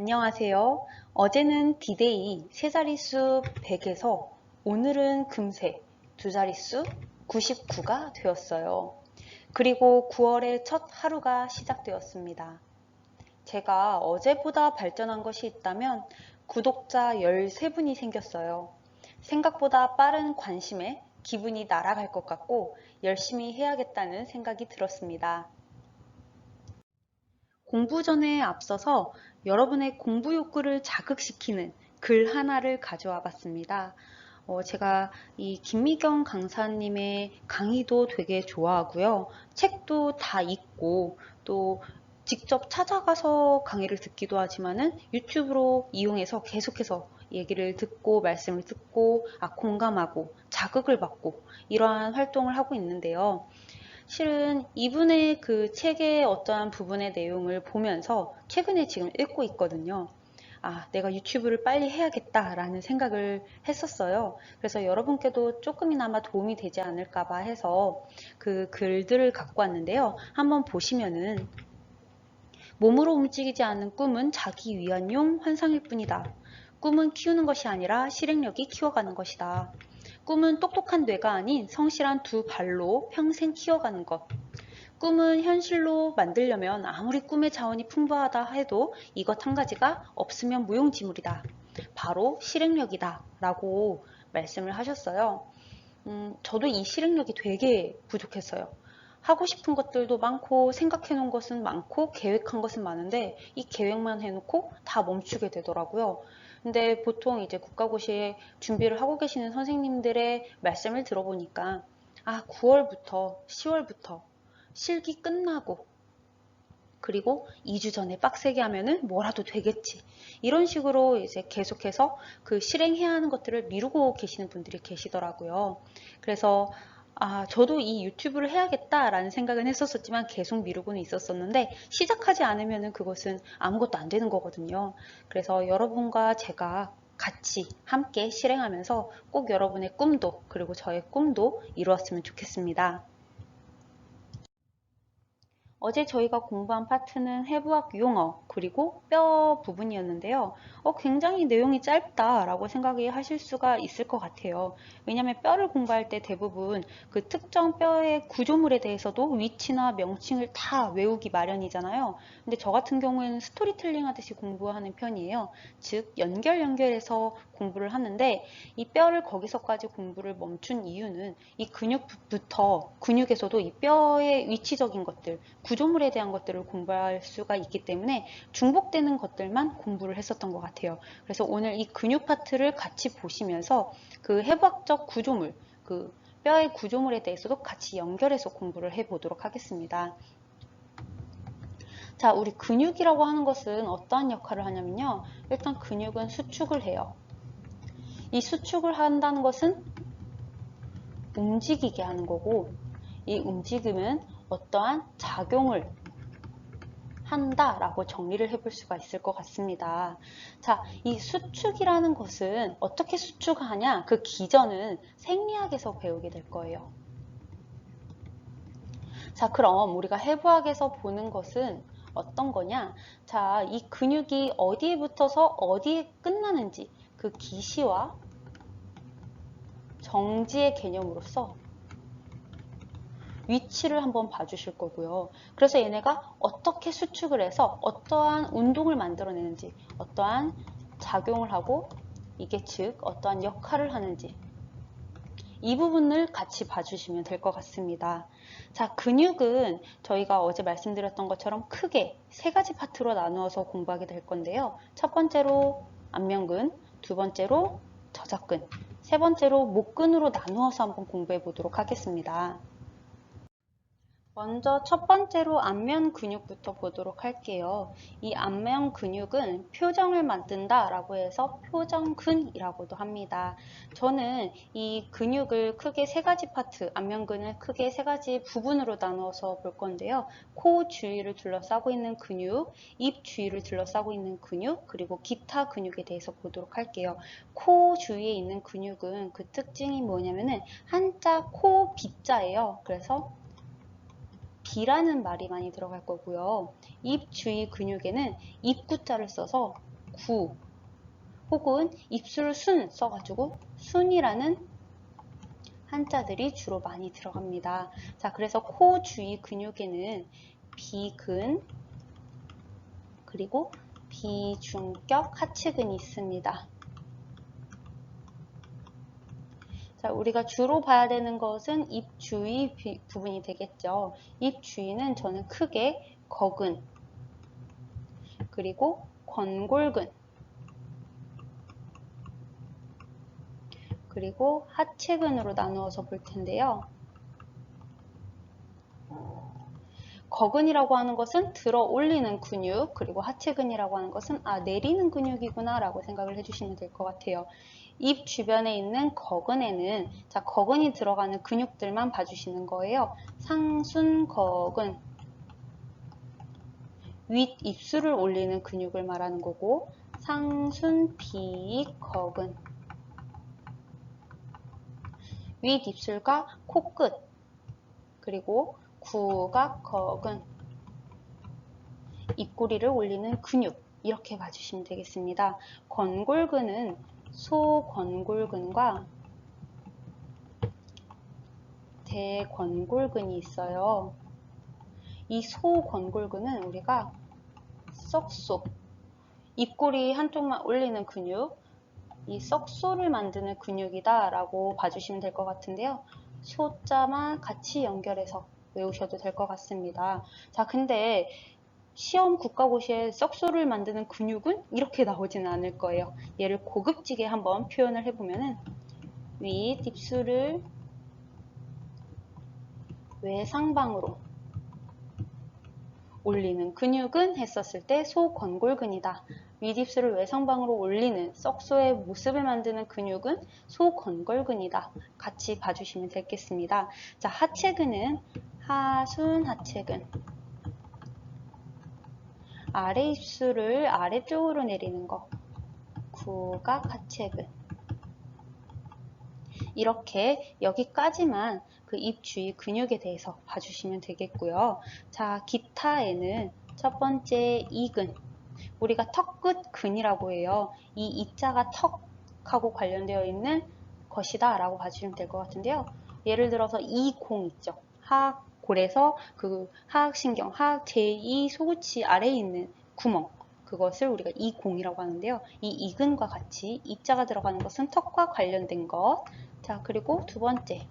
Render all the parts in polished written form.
안녕하세요. 어제는 디데이 세 자릿수 100에서 오늘은 금세 두 자릿수 99가 되었어요. 그리고 9월의 첫 하루가 시작되었습니다. 제가 어제보다 발전한 것이 있다면 구독자 13분이 생겼어요. 생각보다 빠른 관심에 기분이 날아갈 것 같고 열심히 해야겠다는 생각이 들었습니다. 공부 전에 앞서서 여러분의 공부 욕구를 자극시키는 글 하나를 가져와 봤습니다. 제가 이 김미경 강사님의 강의도 되게 좋아하고요. 책도 다 읽고 또 직접 찾아가서 강의를 듣기도 하지만은 유튜브로 이용해서 계속해서 얘기를 듣고 말씀을 듣고 공감하고 자극을 받고 이러한 활동을 하고 있는데요. 실은 이분의 그 책의 어떠한 부분의 내용을 보면서 최근에 지금 읽고 있거든요. 내가 유튜브를 빨리 해야겠다라는 생각을 했었어요. 그래서 여러분께도 조금이나마 도움이 되지 않을까봐 해서 그 글들을 갖고 왔는데요. 한번 보시면은 몸으로 움직이지 않는 꿈은 자기 위안용 환상일 뿐이다. 꿈은 키우는 것이 아니라 실행력이 키워가는 것이다. 꿈은 똑똑한 뇌가 아닌 성실한 두 발로 평생 키워가는 것. 꿈은 현실로 만들려면 아무리 꿈의 자원이 풍부하다 해도 이것 한 가지가 없으면 무용지물이다. 바로 실행력이다. 라고 말씀을 하셨어요. 저도 이 실행력이 되게 부족했어요. 하고 싶은 것들도 많고 생각해 놓은 것은 많고 계획한 것은 많은데 이 계획만 해놓고 다 멈추게 되더라고요. 근데 보통 이제 국가고시에 준비를 하고 계시는 선생님들의 말씀을 들어보니까 9월부터 10월부터 실기 끝나고 그리고 2주 전에 빡세게 하면은 뭐라도 되겠지. 이런 식으로 이제 계속해서 그 실행해야 하는 것들을 미루고 계시는 분들이 계시더라고요. 그래서 저도 이 유튜브를 해야겠다라는 생각은 했었지만 계속 미루고는 있었었는데 시작하지 않으면은 그것은 아무것도 안 되는 거거든요. 그래서 여러분과 제가 같이 함께 실행하면서 꼭 여러분의 꿈도 그리고 저의 꿈도 이루었으면 좋겠습니다. 어제 저희가 공부한 파트는 해부학 용어 그리고 뼈 부분이었는데요. 굉장히 내용이 짧다라고 생각이 하실 수가 있을 것 같아요. 왜냐하면 뼈를 공부할 때 대부분 그 특정 뼈의 구조물에 대해서도 위치나 명칭을 다 외우기 마련이잖아요. 근데 저 같은 경우에는 스토리텔링 하듯이 공부하는 편이에요. 즉 연결해서 공부를 하는데 이 뼈를 거기서까지 공부를 멈춘 이유는 이 근육에서도 이 뼈의 위치적인 것들 구조물에 대한 것들을 공부할 수가 있기 때문에 중복되는 것들만 공부를 했었던 것 같아요. 그래서 오늘 이 근육 파트를 같이 보시면서 그 해부학적 구조물, 그 뼈의 구조물에 대해서도 같이 연결해서 공부를 해보도록 하겠습니다. 자, 우리 근육이라고 하는 것은 어떠한 역할을 하냐면요. 일단 근육은 수축을 해요. 이 수축을 한다는 것은 움직이게 하는 거고 이 움직임은 어떠한 작용을 한다라고 정리를 해볼 수가 있을 것 같습니다. 자, 이 수축이라는 것은 어떻게 수축하냐? 그 기전은 생리학에서 배우게 될 거예요. 자, 그럼 우리가 해부학에서 보는 것은 어떤 거냐? 자, 이 근육이 어디에 붙어서 어디에 끝나는지 그 기시와 정지의 개념으로서 위치를 한번 봐주실 거고요. 그래서 얘네가 어떻게 수축을 해서 어떠한 운동을 만들어내는지, 어떠한 작용을 하고 이게 즉 어떠한 역할을 하는지 이 부분을 같이 봐주시면 될 것 같습니다. 자, 근육은 저희가 어제 말씀드렸던 것처럼 크게 세 가지 파트로 나누어서 공부하게 될 건데요. 첫 번째로 안면근, 두 번째로 저작근, 세 번째로 목근으로 나누어서 한번 공부해 보도록 하겠습니다. 먼저 첫 번째로 안면 근육부터 보도록 할게요. 이 안면 근육은 표정을 만든다 라고 해서 표정근이라고도 합니다. 저는 이 근육을 크게 세 가지 파트, 안면근을 크게 세 가지 부분으로 나누어서 볼 건데요. 코 주위를 둘러싸고 있는 근육, 입 주위를 둘러싸고 있는 근육, 그리고 기타 근육에 대해서 보도록 할게요. 코 주위에 있는 근육은 그 특징이 뭐냐면은 한자 코 비자예요. 그래서 비라는 말이 많이 들어갈 거고요. 입 주위 근육에는 입구자를 써서 구 혹은 입술 순 써가지고 순이라는 한자들이 주로 많이 들어갑니다. 자, 그래서 코 주위 근육에는 비근 그리고 비중격 하측근이 있습니다. 자, 우리가 주로 봐야 되는 것은 입 주위 부분이 되겠죠. 입 주위는 저는 크게 거근 그리고 권골근 그리고 하체근으로 나누어서 볼 텐데요. 거근이라고 하는 것은 들어 올리는 근육, 그리고 하체근이라고 하는 것은 내리는 근육이구나 라고 생각을 해주시면 될 것 같아요. 입 주변에 있는 거근에는 자, 거근이 들어가는 근육들만 봐주시는 거예요. 상순거근, 윗 입술을 올리는 근육을 말하는 거고, 상순비거근, 윗 입술과 코끝, 그리고 구각거근, 입꼬리를 올리는 근육, 이렇게 봐주시면 되겠습니다. 권골근은 소권골근과 대권골근이 있어요. 이 소권골근은 우리가 썩소, 입꼬리 한쪽만 올리는 근육, 이 썩소를 만드는 근육이다 라고 봐주시면 될 것 같은데요. 소자만 같이 연결해서 외우셔도 될 것 같습니다. 자, 근데 시험 국가고시에 썩소를 만드는 근육은 이렇게 나오지는 않을 거예요. 얘를 고급지게 한번 표현을 해보면은 윗 입술을 외상방으로 올리는 근육은 했었을 때 소권골근이다. 윗입술을 외상방으로 올리는 썩소의 모습을 만드는 근육은 소권골근이다. 같이 봐주시면 되겠습니다. 자, 하체근은 하순하체근. 아래 입술을 아래쪽으로 내리는 거. 구각하체근. 이렇게 여기까지만 그 입 주위 근육에 대해서 봐주시면 되겠고요. 자, 기타에는 첫 번째 이근, 우리가 턱끝 근이라고 해요. 이 이자가 턱하고 관련되어 있는 것이다 라고 봐주시면 될 것 같은데요. 예를 들어서 이공 있죠. 하악골에서 그 하악신경, 하악 제2 소구치 아래에 있는 구멍, 그것을 우리가 이공이라고 하는데요. 이 이근과 같이 이자가 들어가는 것은 턱과 관련된 것. 자, 그리고 두 번째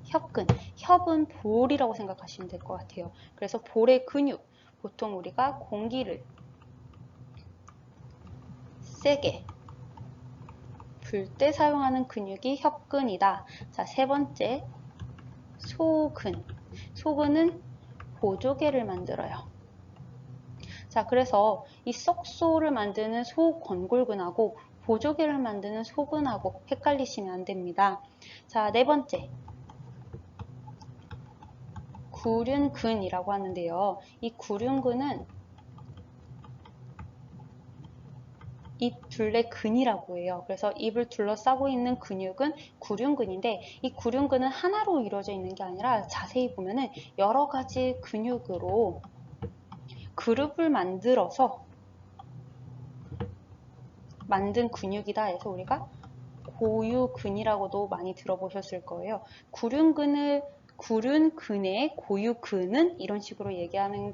협근. 협은 볼이라고 생각하시면 될 것 같아요. 그래서 볼의 근육, 보통 우리가 공기를 세게 불 때 사용하는 근육이 협근이다. 자, 세 번째 소근. 소근은 보조개를 만들어요. 자, 그래서 이 썩소를 만드는 소권골근하고 보조개를 만드는 소근하고 헷갈리시면 안 됩니다. 자, 네 번째 구륜근이라고 하는데요. 이 구륜근은 입 둘레 근이라고 해요. 그래서 입을 둘러싸고 있는 근육은 구륜근인데 이 구륜근은 하나로 이루어져 있는 게 아니라 자세히 보면은 여러 가지 근육으로 그룹을 만들어서 만든 근육이다 해서 우리가 고유근이라고도 많이 들어보셨을 거예요. 구륜근의 고유근은 이런 식으로 얘기하는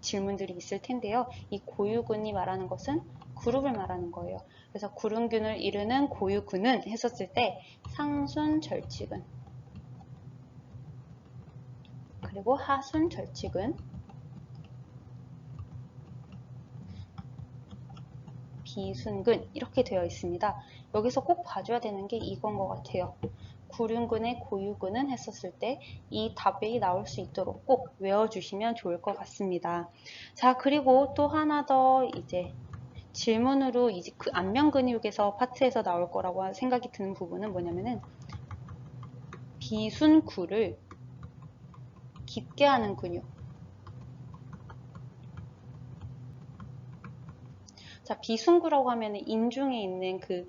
질문들이 있을 텐데요. 이 고유근이 말하는 것은 그룹을 말하는 거예요. 그래서 구륜근을 이루는 고유근은 했었을 때 상순절치근 그리고 하순절치근 비순근 이렇게 되어 있습니다. 여기서 꼭 봐줘야 되는 게 이건 것 같아요. 구륜근의 고유근은 했었을 때 이 답이 나올 수 있도록 꼭 외워주시면 좋을 것 같습니다. 자, 그리고 또 하나 더 이제 질문으로 이제 그 안면 근육에서 파트에서 나올 거라고 생각이 드는 부분은 뭐냐면은 비순구를 깊게 하는 근육. 자, 비순구라고 하면 인중에 있는 그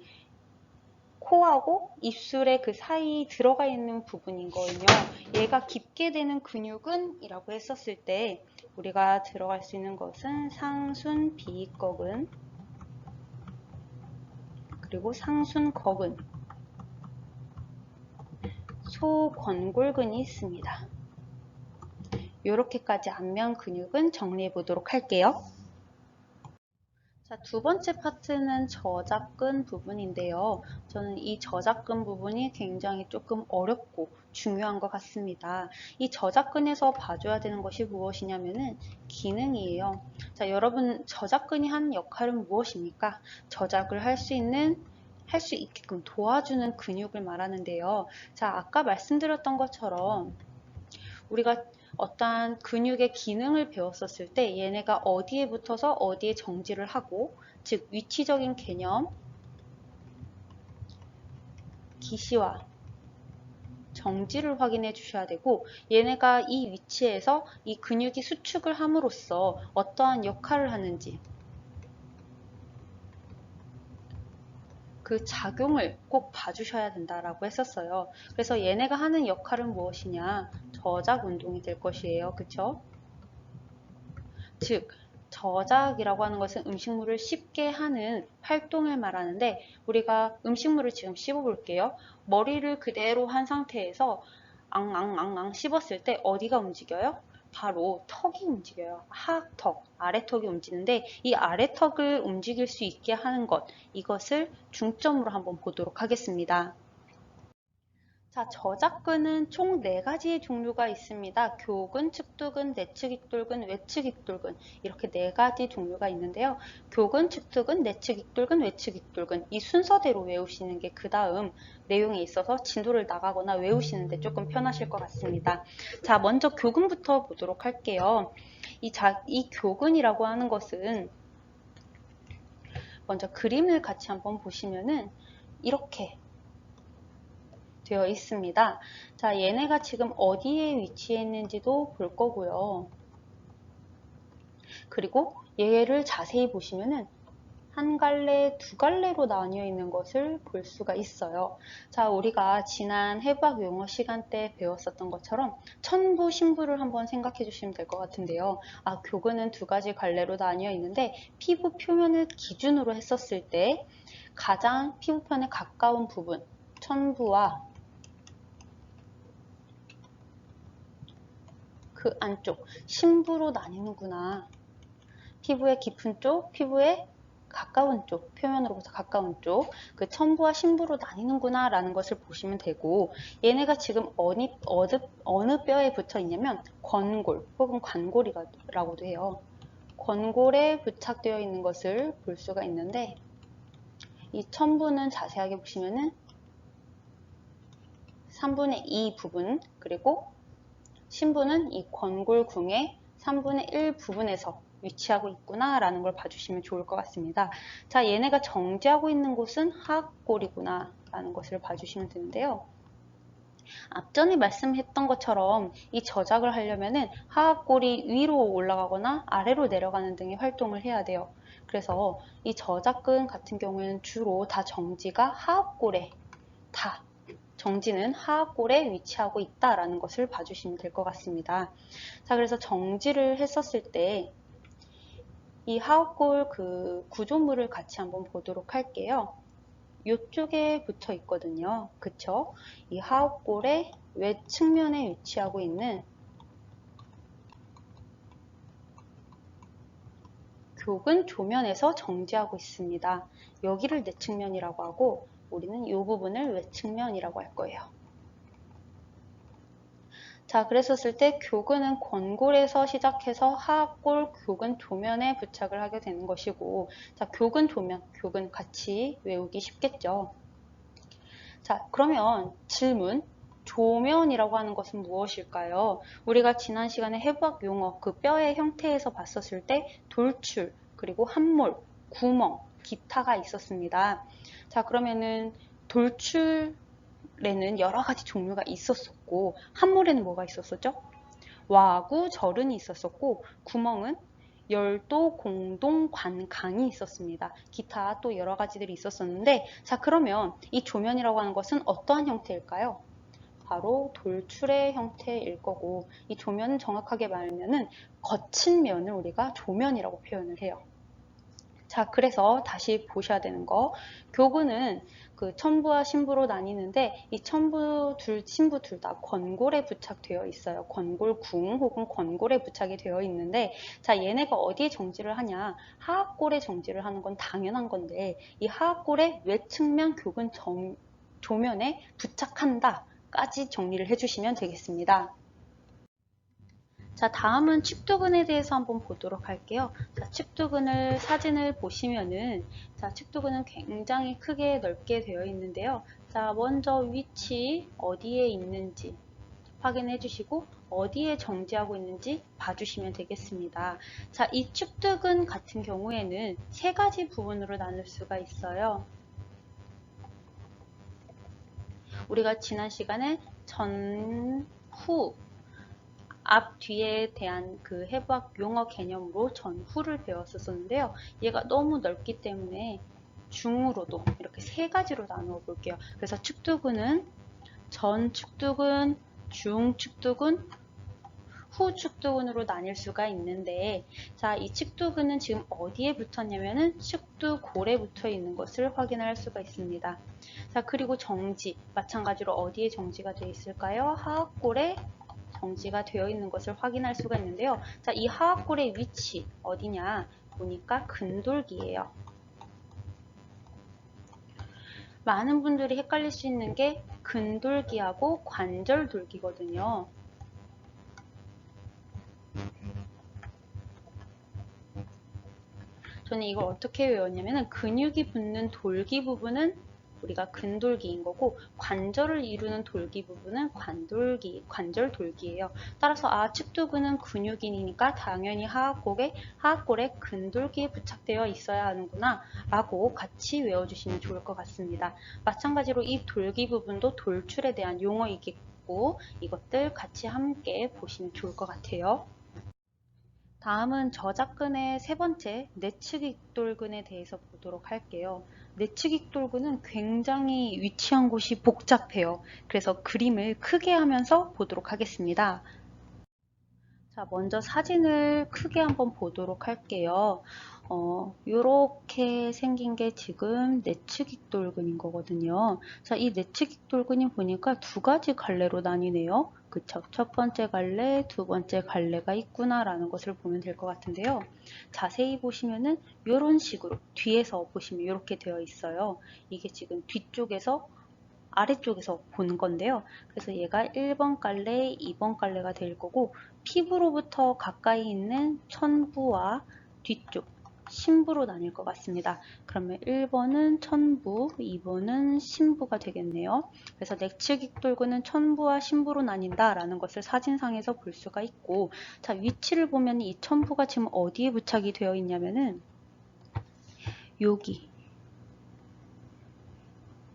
코하고 입술의 그 사이 들어가 있는 부분이거든요. 얘가 깊게 되는 근육은 이라고 했었을 때 우리가 들어갈 수 있는 것은 상순비거근 그리고 상순거근, 소권골근이 있습니다. 이렇게까지 안면 근육은 정리해 보도록 할게요. 자, 두 번째 파트는 저작근 부분인데요. 저는 이 저작근 부분이 굉장히 조금 어렵고 중요한 것 같습니다. 이 저작근에서 봐줘야 되는 것이 무엇이냐면은 기능이에요. 자, 여러분 저작근이 하는 역할은 무엇입니까? 저작을 할 수 있게끔 도와주는 근육을 말하는데요. 자, 아까 말씀드렸던 것처럼 우리가 어떠한 근육의 기능을 배웠었을 때 얘네가 어디에 붙어서 어디에 정지를 하고, 즉 위치적인 개념, 기시와 정지를 확인해 주셔야 되고, 얘네가 이 위치에서 이 근육이 수축을 함으로써 어떠한 역할을 하는지 그 작용을 꼭 봐주셔야 된다라고 했었어요. 그래서 얘네가 하는 역할은 무엇이냐? 저작 운동이 될 것이에요. 그쵸? 즉 저작이라고 하는 것은 음식물을 씹게 하는 활동을 말하는데, 우리가 음식물을 지금 씹어 볼게요. 머리를 그대로 한 상태에서 앙앙앙앙 씹었을 때 어디가 움직여요? 바로 턱이 움직여요. 하악턱, 아래턱이 움직이는데, 이 아래턱을 움직일 수 있게 하는 것, 이것을 중점으로 한번 보도록 하겠습니다. 자, 저작근은 총 4가지의 종류가 있습니다. 교근, 측두근, 내측익돌근, 외측익돌근, 이렇게 4가지 종류가 있는데요. 교근, 측두근, 내측익돌근, 외측익돌근, 이 순서대로 외우시는 게 그 다음 내용에 있어서 진도를 나가거나 외우시는데 조금 편하실 것 같습니다. 자, 먼저 교근부터 보도록 할게요. 이 교근이라고 하는 것은 먼저 그림을 같이 한번 보시면은 이렇게 되어 있습니다. 자, 얘네가 지금 어디에 위치해 있는지도 볼 거고요. 그리고 얘를 자세히 보시면은 한 갈래, 두 갈래로 나뉘어 있는 것을 볼 수가 있어요. 자, 우리가 지난 해부학 용어 시간 때 배웠었던 것처럼 천부, 신부를 한번 생각해 주시면 될 것 같은데요. 아, 교근은 2가지 갈래로 나뉘어 있는데 피부 표면을 기준으로 했었을 때 가장 피부편에 가까운 부분, 천부와 그 안쪽, 심부로 나뉘는구나. 피부의 깊은 쪽, 피부의 가까운 쪽, 표면으로부터 가까운 쪽, 그 천부와 심부로 나뉘는구나 라는 것을 보시면 되고, 얘네가 지금 어느 뼈에 붙어 있냐면 권골 혹은 관골이라고도 해요. 권골에 부착되어 있는 것을 볼 수가 있는데, 이 천부는 자세하게 보시면은 3분의 2 부분, 그리고 신부는 이 권골궁의 3분의 1 부분에서 위치하고 있구나 라는 걸 봐주시면 좋을 것 같습니다. 자, 얘네가 정지하고 있는 곳은 하악골이구나 라는 것을 봐주시면 되는데요. 앞전에 말씀했던 것처럼 이 저작을 하려면은 하악골이 위로 올라가거나 아래로 내려가는 등의 활동을 해야 돼요. 그래서 이 저작근 같은 경우에는 주로 다 정지가 하악골에 정지는 하악골에 위치하고 있다라는 것을 봐주시면 될 것 같습니다. 자, 그래서 정지를 했었을 때 이 하악골 그 구조물을 같이 한번 보도록 할게요. 이쪽에 붙어 있거든요. 그쵸? 이 하악골의 외측면에 위치하고 있는 교근 조면에서 정지하고 있습니다. 여기를 내측면이라고 하고 우리는 이 부분을 외측면이라고 할 거예요. 자, 그랬었을 때 교근은 권골에서 시작해서 하악골 교근 조면에 부착을 하게 되는 것이고, 자, 교근 조면, 교근 같이 외우기 쉽겠죠. 자, 그러면 질문, 조면이라고 하는 것은 무엇일까요? 우리가 지난 시간에 해부학 용어, 그 뼈의 형태에서 봤었을 때 돌출, 그리고 함몰, 구멍, 기타가 있었습니다. 자, 그러면은 돌출 에는 여러 가지 종류가 있었었고, 함몰에는 뭐가 있었었죠? 와구, 절은이 있었었고, 구멍은 열도, 공동, 관, 강이 있었습니다. 기타 또 여러 가지들이 있었었는데, 자, 그러면 이 조면이라고 하는 것은 어떠한 형태일까요? 바로 돌출의 형태일 거고, 이 조면은 정확하게 말하면은 거친 면을 우리가 조면이라고 표현을 해요. 자, 그래서 다시 보셔야 되는 거. 교근은 그 천부와 신부로 나뉘는데 이 천부 신부 둘 다 권골에 부착되어 있어요. 권골궁 혹은 권골에 부착이 되어 있는데 자, 얘네가 어디에 정지를 하냐? 하악골에 정지를 하는 건 당연한 건데 이 하악골의 외측면 교근 조면에 부착한다 까지 정리를 해주시면 되겠습니다. 자, 다음은 측두근에 대해서 한번 보도록 할게요. 자, 측두근을 사진을 보시면은 자, 측두근은 굉장히 크게 넓게 되어 있는데요. 자, 먼저 위치 어디에 있는지 확인해 주시고 어디에 정지하고 있는지 봐주시면 되겠습니다. 자, 이 측두근 같은 경우에는 세 가지 부분으로 나눌 수가 있어요. 우리가 지난 시간에 전, 후, 앞, 뒤에 대한 그 해부학 용어 개념으로 전후를 배웠었는데요. 얘가 너무 넓기 때문에 중으로도 이렇게 세 가지로 나누어 볼게요. 그래서 측두근은 전 측두근, 중 측두근, 후 측두근으로 나뉠 수가 있는데 자, 이 측두근은 지금 어디에 붙었냐면은 측두골에 붙어 있는 것을 확인할 수가 있습니다. 자, 그리고 정지 마찬가지로 어디에 정지가 되어 있을까요? 하악골에 정지가 되어 있는 것을 확인할 수가 있는데요. 자, 이 하악골의 위치 어디냐 보니까 근돌기예요. 많은 분들이 헷갈릴 수 있는 게 근돌기하고 관절돌기거든요. 저는 이걸 어떻게 외웠냐면 근육이 붙는 돌기 부분은 우리가 근돌기인 거고 관절을 이루는 돌기 부분은 관절돌기예요. 따라서 측두근은 근육인이니까 당연히 하악골에 근돌기에 부착되어 있어야 하는구나 라고 같이 외워주시면 좋을 것 같습니다. 마찬가지로 이 돌기 부분도 돌출에 대한 용어이겠고 이것들 같이 함께 보시면 좋을 것 같아요. 다음은 저작근의 세 번째 내측익돌근에 대해서 보도록 할게요. 내측익돌근은 굉장히 위치한 곳이 복잡해요. 그래서 그림을 크게 하면서 보도록 하겠습니다. 자, 먼저 사진을 크게 한번 보도록 할게요. 요렇게 생긴 게 지금 내측익돌근인 거거든요. 자, 이 내측익돌근이 보니까 두 가지 갈래로 나뉘네요. 그쵸? 첫 번째 갈래, 두 번째 갈래가 있구나라는 것을 보면 될 것 같은데요. 자세히 보시면은 이런 식으로 뒤에서 보시면 이렇게 되어 있어요. 이게 지금 뒤쪽에서 아래쪽에서 보는 건데요. 그래서 얘가 1번 갈래, 2번 갈래가 될 거고 피부로부터 가까이 있는 천부와 뒤쪽 심부로 나뉠 것 같습니다. 그러면 1번은 천부, 2번은 심부가 되겠네요. 그래서 내측익돌근은 천부와 심부로 나뉜다라는 것을 사진상에서 볼 수가 있고 자, 위치를 보면 이 천부가 지금 어디에 부착이 되어 있냐면은 여기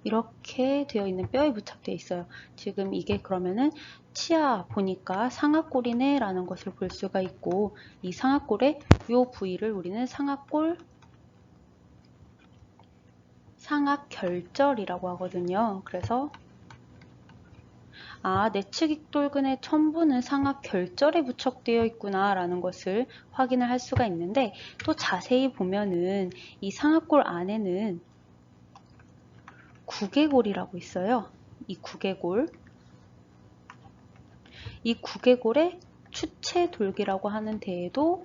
이렇게 되어 있는 뼈에 부착되어 있어요. 지금 이게 그러면은 치아 보니까 상악골이네 라는 것을 볼 수가 있고 이 상악골의 이 부위를 우리는 상악결절이라고 하거든요. 그래서 내측익돌근의 천부는 상악결절에 부착되어 있구나 라는 것을 확인을 할 수가 있는데 또 자세히 보면은 이 상악골 안에는 구개골이라고 있어요. 이 구개골의 추체돌기라고 하는 데에도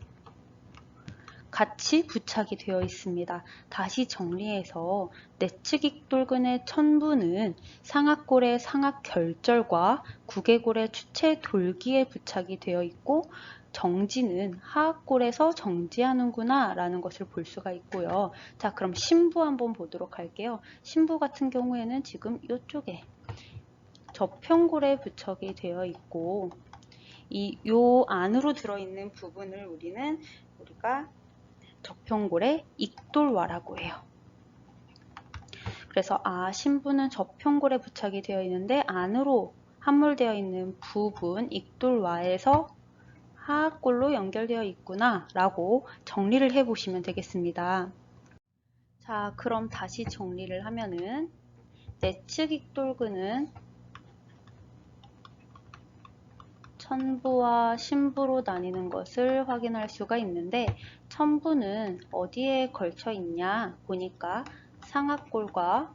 같이 부착이 되어 있습니다. 다시 정리해서 내측익돌근의 천부는 상악골의 상악결절과 구개골의 추체돌기에 부착이 되어 있고 정지는 하악골에서 정지하는구나 라는 것을 볼 수가 있고요. 자, 그럼 심부 한번 보도록 할게요. 심부 같은 경우에는 지금 이쪽에 저평골에 부착이 되어 있고 요 안으로 들어있는 부분을 우리가 저평골의 익돌와라고 해요. 그래서 심부는 저평골에 부착이 되어 있는데 안으로 함몰되어 있는 부분 익돌와에서 하악골로 연결되어 있구나 라고 정리를 해 보시면 되겠습니다. 자, 그럼 다시 정리를 하면은 내측익돌근은 천부와 신부로 나뉘는 것을 확인할 수가 있는데, 천부는 어디에 걸쳐 있냐 보니까 상악골과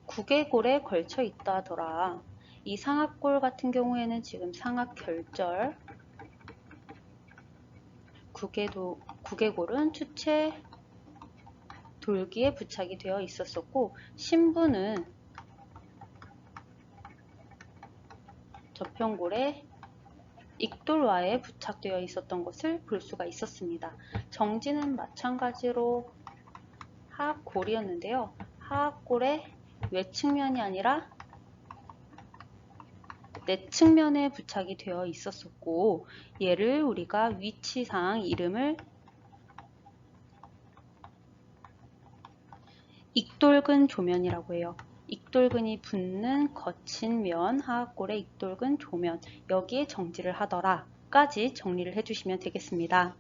구개골에 걸쳐 있다 하더라. 이 상악골 같은 경우에는 지금 상악결절, 구개골은 추체 돌기에 부착이 되어 있었었고, 신부는 저평골에 익돌와에 부착되어 있었던 것을 볼 수가 있었습니다. 정지는 마찬가지로 하악골이었는데요. 하악골의 외측면이 아니라 내측면에 부착이 되어 있었었고, 얘를 우리가 위치상 이름을 익돌근 조면이라고 해요. 익돌근이 붙는 거친 면, 하악골의 익돌근 조면, 여기에 정지를 하더라 까지 정리를 해주시면 되겠습니다.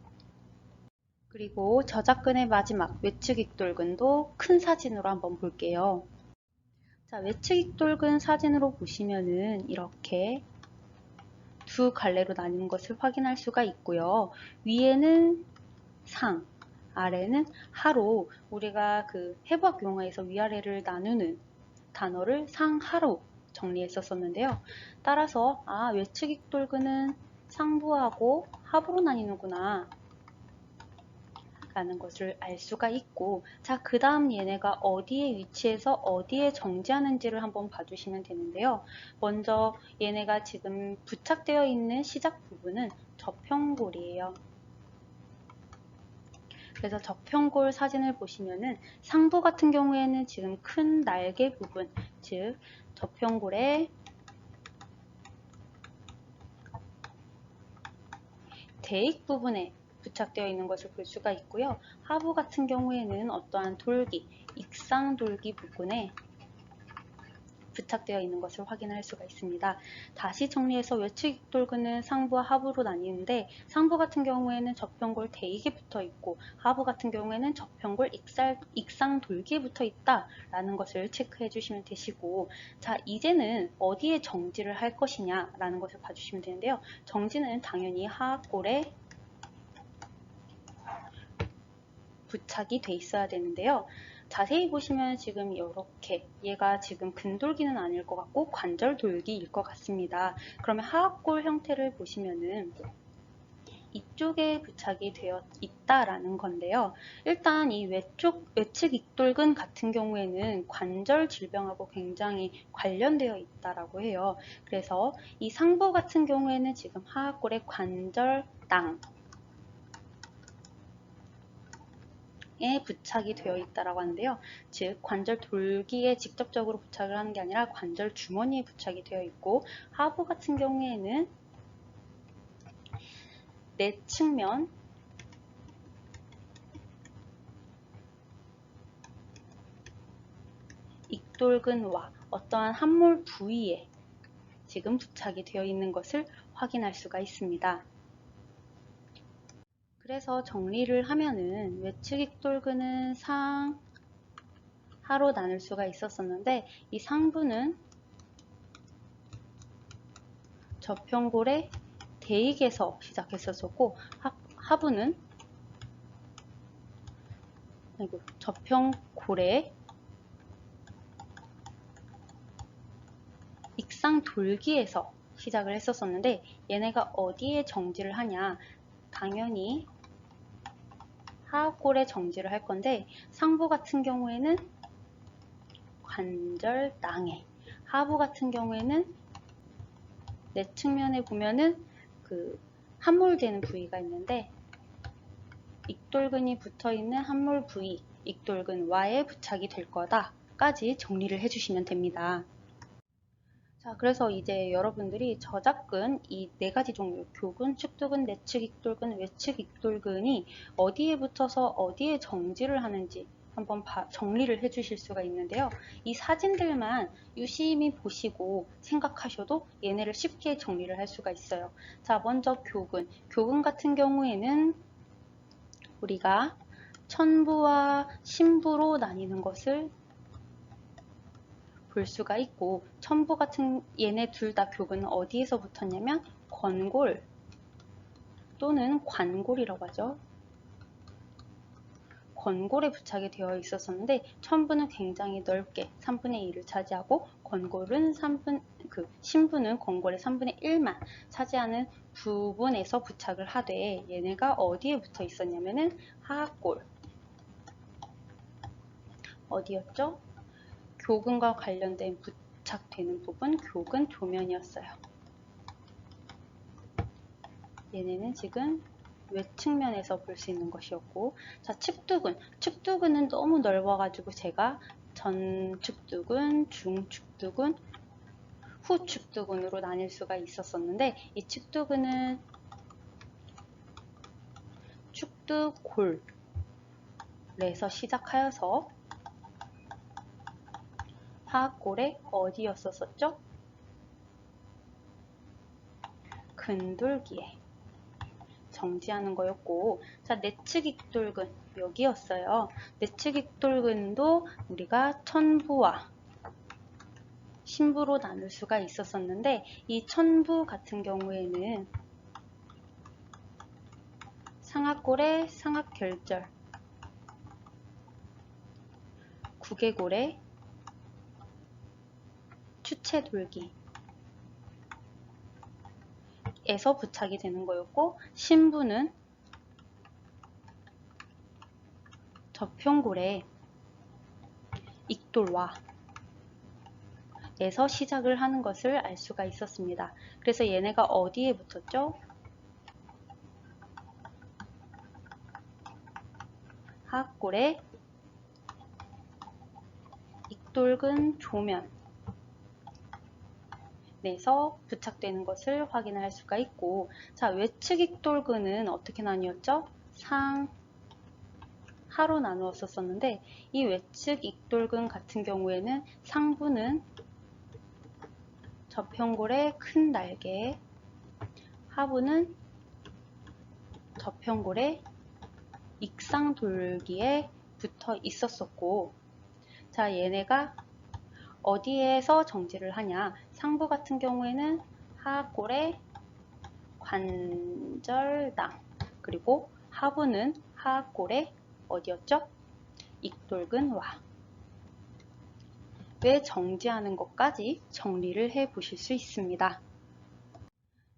그리고 저작근의 마지막 외측 익돌근도 큰 사진으로 한번 볼게요. 자, 외측 익돌근 사진으로 보시면은 이렇게 두 갈래로 나뉘는 것을 확인할 수가 있고요. 위에는 상, 아래는 하로, 우리가 그 해부학 용어에서 위아래를 나누는 단어를 상하로 정리했었는데요. 따라서 외측 익돌근은 상부하고 하부로 나뉘는구나 라는 것을 알 수가 있고, 자, 그 다음 얘네가 어디에 위치해서 어디에 정지하는지를 한번 봐주시면 되는데요. 먼저 얘네가 지금 부착되어 있는 시작 부분은 저평골이에요. 그래서 저평골 사진을 보시면은 상부 같은 경우에는 지금 큰 날개 부분, 즉 저평골의 대익 부분에 부착되어 있는 것을 볼 수가 있고요. 하부 같은 경우에는 어떠한 돌기, 익상돌기 부분에 부착되어 있는 것을 확인할 수가 있습니다. 다시 정리해서 외측 익돌근은 상부와 하부로 나뉘는데, 상부 같은 경우에는 저평골 대익에 붙어 있고, 하부 같은 경우에는 저평골 익상돌기에 붙어 있다 라는 것을 체크해 주시면 되시고, 자, 이제는 어디에 정지를 할 것이냐 라는 것을 봐주시면 되는데요. 정지는 당연히 하악골에 부착이 돼 있어야 되는데요. 자세히 보시면 지금 이렇게 얘가 지금 근돌기는 아닐 것 같고 관절돌기일 것 같습니다. 그러면 하악골 형태를 보시면은 이쪽에 부착이 되어 있다라는 건데요. 일단 이 외측 익돌근 같은 경우에는 관절 질병하고 굉장히 관련되어 있다라고 해요. 그래서 이 상부 같은 경우에는 지금 하악골의 관절당 에 부착이 되어 있다라고 하는데요. 즉 관절 돌기에 직접적으로 부착을 하는 게 아니라 관절 주머니에 부착이 되어 있고, 하부 같은 경우에는 내측면 익돌근와 어떠한 함몰 부위에 지금 부착이 되어 있는 것을 확인할 수가 있습니다. 그래서 정리를 하면은 외측 익돌근은 상, 하로 나눌 수가 있었었는데, 이 상부는 저평골의 대익에서 시작했었고, 하부는 저평골의 익상돌기에서 시작을 했었는데, 얘네가 어디에 정지를 하냐, 당연히 하악골에 정지를 할 건데, 상부 같은 경우에는 관절낭에, 하부 같은 경우에는 내측면에 보면은 그 함몰되는 부위가 있는데, 익돌근이 붙어있는 함몰 부위, 익돌근와에 부착이 될 거다 까지 정리를 해주시면 됩니다. 자, 그래서 이제 여러분들이 저작근 이 네 가지 종류, 교근, 축두근, 내측 익돌근, 외측 익돌근이 어디에 붙어서 어디에 정지를 하는지 한번 정리를 해 주실 수가 있는데요. 이 사진들만 유심히 보시고 생각하셔도 얘네를 쉽게 정리를 할 수가 있어요. 자, 먼저 교근. 교근 같은 경우에는 우리가 천부와 신부로 나뉘는 것을 볼 수가 있고, 첨부 같은 얘네 둘 다 교근은 어디에서 붙었냐면 권골 또는 관골이라고 하죠. 권골에 부착이 되어 있었었는데 첨부는 굉장히 넓게 3분의 2를 차지하고 권골은 신부는 권골의 3분의 1만 차지하는 부분에서 부착을 하되, 얘네가 어디에 붙어 있었냐면은 하악골, 어디였죠? 교근과 관련된 부착되는 부분, 교근 조면이었어요. 얘네는 지금 외측면에서 볼 수 있는 것이었고, 자, 측두근. 측두근은 너무 넓어가지고 제가 전측두근, 중측두근, 후측두근으로 나뉠 수가 있었었는데, 이 측두근은 측두골에서 시작하여서 하악골의 어디였었죠? 근돌기에 정지하는 거였고, 자, 내측익돌근 여기였어요. 내측익돌근도 우리가 천부와 신부로 나눌 수가 있었었는데, 이 천부 같은 경우에는 상악골의 상악결절, 구개골의 추체돌기 에서 부착이 되는 거였고, 신부는 저평골의 익돌와 에서 시작을 하는 것을 알 수가 있었습니다. 그래서 얘네가 어디에 붙었죠? 하악골의 익돌근 조면 에서 부착되는 것을 확인할 수가 있고, 자, 외측 익돌근은 어떻게 나뉘었죠? 상, 하로 나누었었는데, 이 외측 익돌근 같은 경우에는 상부는 저평골의 큰 날개, 하부는 저평골의 익상돌기에 붙어 있었었고, 자, 얘네가 어디에서 정지를 하냐? 상부 같은 경우에는 하악골의 관절당, 그리고 하부는 하악골의 어디였죠? 익돌근와. 왜 정지하는 것까지 정리를 해 보실 수 있습니다.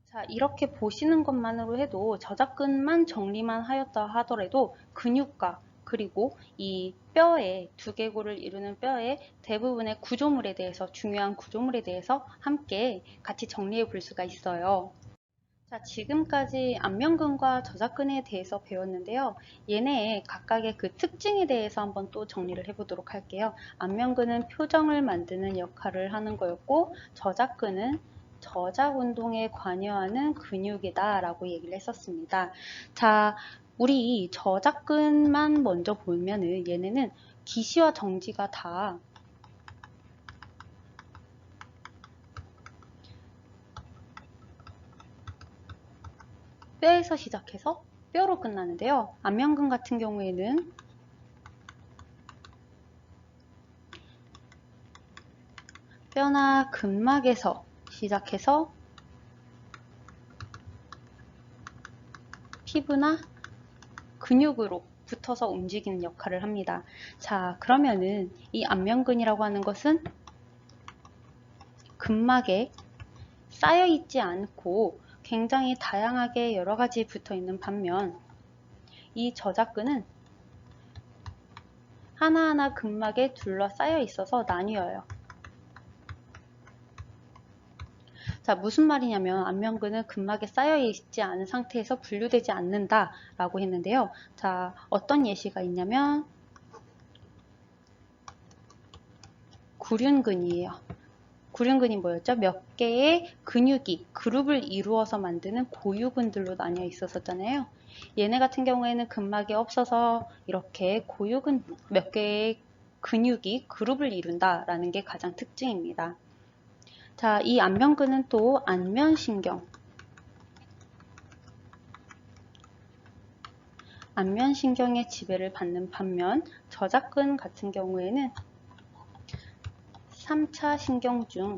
자, 이렇게 보시는 것만으로 해도 저작근만 정리만 하였다 하더라도 근육과 그리고 이 뼈의 두개골을 이루는 뼈의 대부분의 구조물에 대해서, 중요한 구조물에 대해서 함께 같이 정리해 볼 수가 있어요. 자, 지금까지 안면근과 저작근에 대해서 배웠는데요. 얘네의 각각의 그 특징에 대해서 한번 또 정리를 해보도록 할게요. 안면근은 표정을 만드는 역할을 하는 거였고, 저작근은 저작 운동에 관여하는 근육이다 라고 얘기를 했었습니다. 자, 우리 저작근만 먼저 보면은 얘네는 기시와 정지가 다 뼈에서 시작해서 뼈로 끝나는데요. 안면근 같은 경우에는 뼈나 근막에서 시작해서 피부나 근육으로 붙어서 움직이는 역할을 합니다. 자, 그러면은 이 안면근이라고 하는 것은 근막에 쌓여 있지 않고 굉장히 다양하게 여러 가지 붙어 있는 반면, 이 저작근은 하나하나 근막에 둘러싸여 있어서 나뉘어요. 자, 무슨 말이냐면 안면근은 근막에 쌓여 있지 않은 상태에서 분류되지 않는다 라고 했는데요. 자, 어떤 예시가 있냐면 구륜근이에요. 구륜근이 뭐였죠? 몇 개의 근육이 그룹을 이루어서 만드는 고유근들로 나뉘어 있었잖아요. 얘네 같은 경우에는 근막이 없어서 이렇게 고유근 몇 개의 근육이 그룹을 이룬다라는 게 가장 특징입니다. 자, 이 안면근은 또 안면신경의 지배를 받는 반면, 저작근 같은 경우에는 3차 신경 중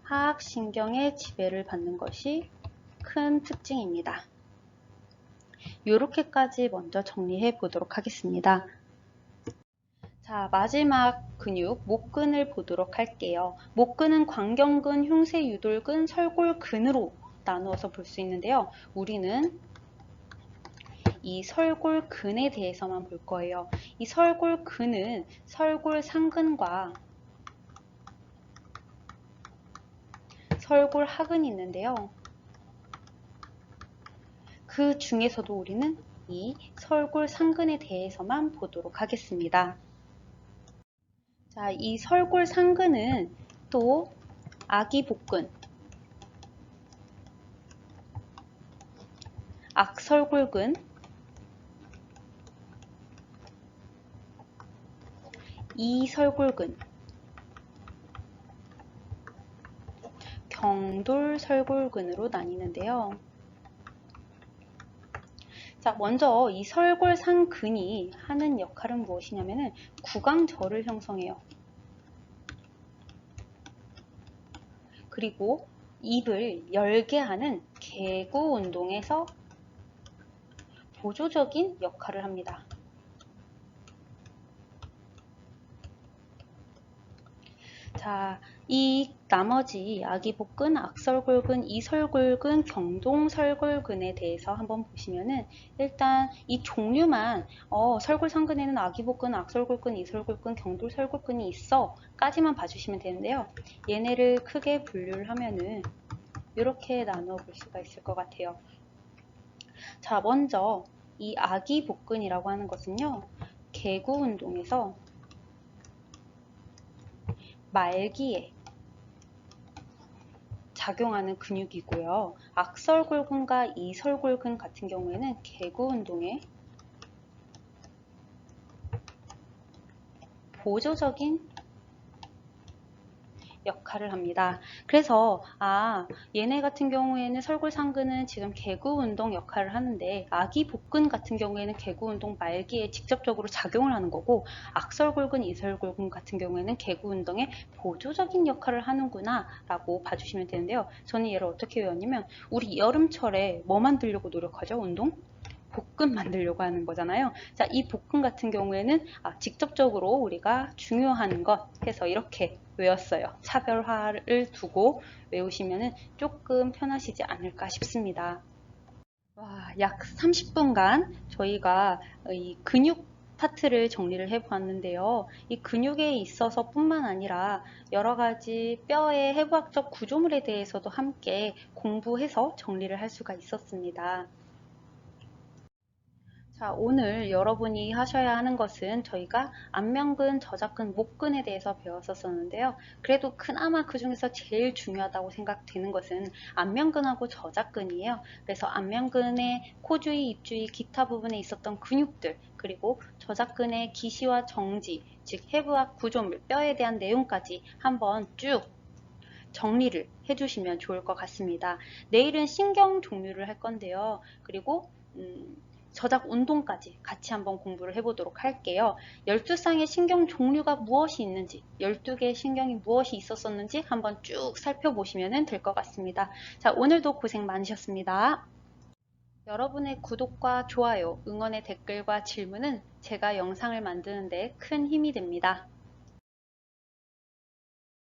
하악신경의 지배를 받는 것이 큰 특징입니다. 이렇게까지 먼저 정리해 보도록 하겠습니다. 자, 마지막 근육, 목근을 보도록 할게요. 목근은 광경근, 흉쇄유돌근, 설골근으로 나누어서 볼 수 있는데요. 우리는 이 설골근에 대해서만 볼 거예요. 이 설골근은 설골상근과 설골하근이 있는데요. 그 중에서도 우리는 이 설골상근에 대해서만 보도록 하겠습니다. 자, 이 설골상근은 또 아기복근, 악설골근, 이설골근, 경돌설골근으로 나뉘는데요. 자, 먼저 이 설골상근이 하는 역할은 무엇이냐면은 구강절을 형성해요. 그리고 입을 열게 하는 개구 운동에서 보조적인 역할을 합니다. 자, 이 나머지 아기복근, 악설골근, 이설골근, 경동설골근에 대해서 한번 보시면은 일단 이 종류만 설골상근에는 아기복근, 악설골근, 이설골근, 경동설골근이 있어 까지만 봐주시면 되는데요. 얘네를 크게 분류를 하면은 이렇게 나눠 볼 수가 있을 것 같아요. 자, 먼저 이 아기복근이라고 하는 것은요, 개구 운동에서 말기에 작용하는 근육이고요. 악설골근과 이설골근 같은 경우에는 개구 운동에 보조적인 역할을 합니다. 그래서 얘네 같은 경우에는 설골상근은 지금 개구 운동 역할을 하는데 아기복근 같은 경우에는 개구 운동 말기에 직접적으로 작용을 하는 거고 악설골근, 이설골근 같은 경우에는 개구 운동에 보조적인 역할을 하는구나 라고 봐주시면 되는데요. 저는 얘를 어떻게 외웠냐면 우리 여름철에 뭐 만들려고 노력하죠? 운동? 복근 만들려고 하는 거잖아요. 자, 이 복근 같은 경우에는 직접적으로 우리가 중요한 것 해서 이렇게 외웠어요. 차별화를 두고 외우시면 조금 편하시지 않을까 싶습니다. 와, 약 30분간 저희가 이 근육 파트를 정리를 해 보았는데요. 이 근육에 있어서 뿐만 아니라 여러 가지 뼈의 해부학적 구조물에 대해서도 함께 공부해서 정리를 할 수가 있었습니다. 자, 오늘 여러분이 하셔야 하는 것은 저희가 안면근, 저작근, 목근에 대해서 배웠었는데요. 그래도 그나마 그 중에서 제일 중요하다고 생각되는 것은 안면근하고 저작근이에요. 그래서 안면근의 코주위, 입주위, 기타 부분에 있었던 근육들, 그리고 저작근의 기시와 정지, 즉 해부학 구조물, 뼈에 대한 내용까지 한번 쭉 정리를 해주시면 좋을 것 같습니다. 내일은 신경 종류를 할 건데요. 그리고 저작 운동까지 같이 한번 공부를 해보도록 할게요. 12쌍의 신경 종류가 무엇이 있는지, 12개의 신경이 무엇이 있었었는지 한번 쭉 살펴보시면 될 것 같습니다. 자, 오늘도 고생 많으셨습니다. 여러분의 구독과 좋아요, 응원의 댓글과 질문은 제가 영상을 만드는 데 큰 힘이 됩니다.